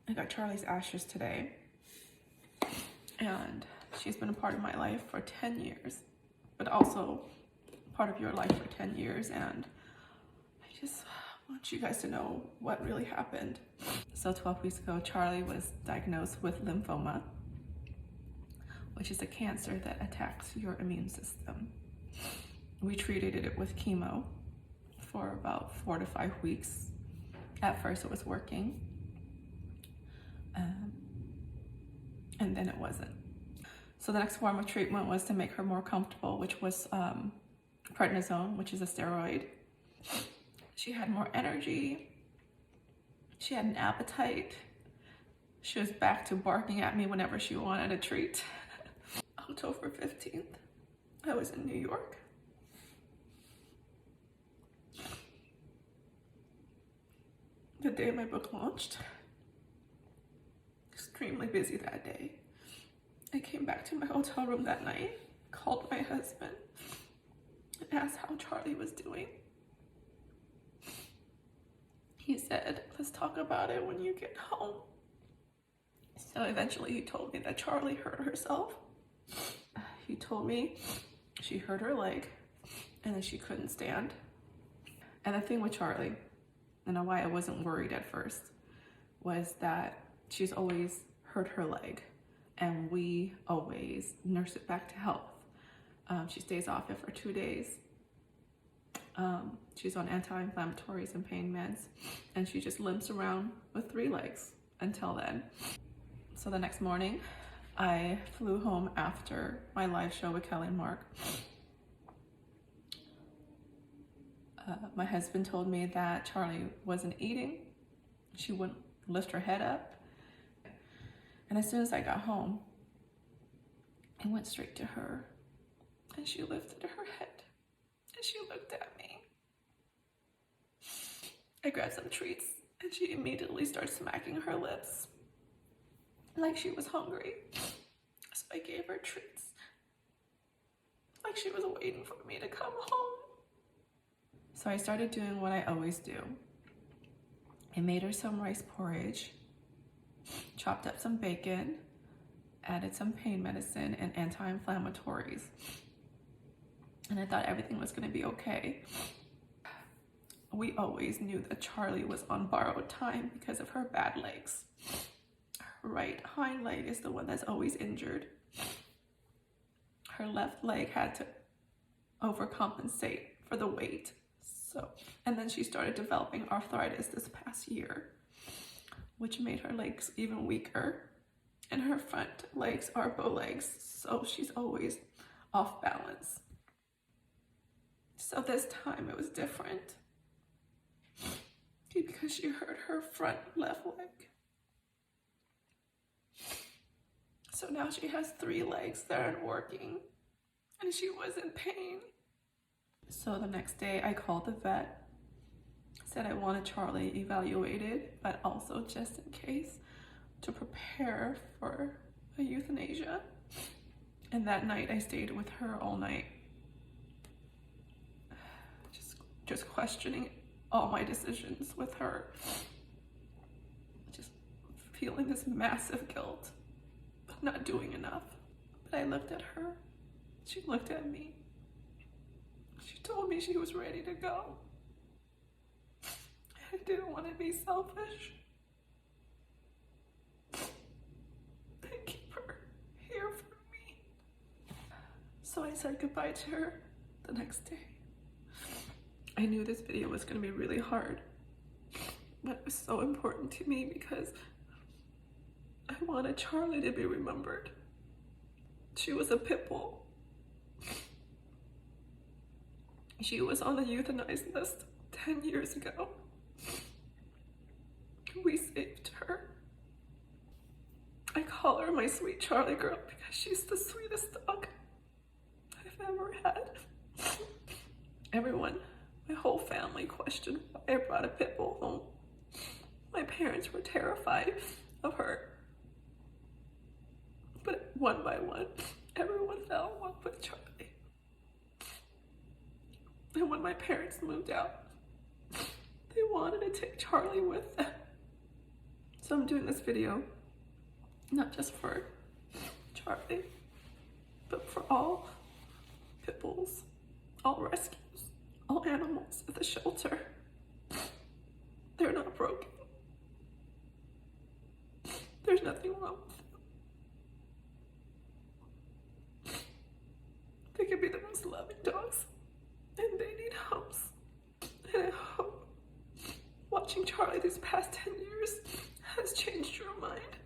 I got Charlie's ashes today, and she's been a part of my life for 10 years, but also part of your life for 10 years, and I just want you guys to know what really happened. So 12 weeks ago, Charlie was diagnosed with lymphoma, which is a cancer that attacks your immune system. We treated it with chemo for about 4 to 5 weeks. At first it was working, and then it wasn't. So the next form of treatment was to make her more comfortable, which was prednisone, which is a steroid. She had more energy. She had an appetite. She was back to barking at me whenever she wanted a treat. October 15th, I was in New York. The day my book launched. Extremely busy that day. I came back to my hotel room that night, called my husband, and asked how Charlie was doing. He said, "Let's talk about it when you get home." So eventually he told me that Charlie hurt herself. He told me she hurt her leg and that she couldn't stand. And the thing with Charlie, and why I wasn't worried at first, was that she's always hurt her leg, and we always nurse it back to health. She stays off it for 2 days. She's on anti-inflammatories and pain meds, and she just limps around with 3 legs until then. So the next morning, I flew home after my live show with Kelly and Mark. My husband told me that Charlie wasn't eating. She wouldn't lift her head up. And as soon as I got home, I went straight to her, and she lifted her head and she looked at me. I grabbed some treats and she immediately started smacking her lips like she was hungry. So I gave her treats like she was waiting for me to come home. So I started doing what I always do. I made her some rice porridge, chopped up some bacon, added some pain medicine and anti-inflammatories. And I thought everything was gonna be okay. We always knew that Charlie was on borrowed time because of her bad legs. Her right hind leg is the one that's always injured. Her left leg had to overcompensate for the weight. And then she started developing arthritis this past year, which made her legs even weaker. And her front legs are bow legs, so she's always off balance. So this time it was different because she hurt her front left leg. So now she has 3 legs that aren't working, and she was in pain. So the next day I called the vet, said I wanted Charlie evaluated, but also just in case to prepare for a euthanasia. And that night I stayed with her all night, just questioning all my decisions with her, just feeling this massive guilt of not doing enough. But I looked at her, she looked at me. She told me she was ready to go. I didn't want to be selfish. I keep her here for me. So I said goodbye to her the next day. I knew this video was going to be really hard, but it was so important to me because I wanted Charlie to be remembered. She was a pit bull. She was on the euthanized list 10 years ago. We saved her. I call her my sweet Charlie girl because she's the sweetest dog I've ever had. Everyone, my whole family questioned why I brought a pit bull home. My parents were terrified of her. But one by one, everyone fell in love with Charlie. And when my parents moved out, they wanted to take Charlie with them. So I'm doing this video not just for Charlie, but for all pit bulls, all rescues, all animals at the shelter. They're not broken. There's nothing wrong with them. They could be the most loving dogs, and they need homes. And I hope watching Charlie these past 10 years has changed your mind.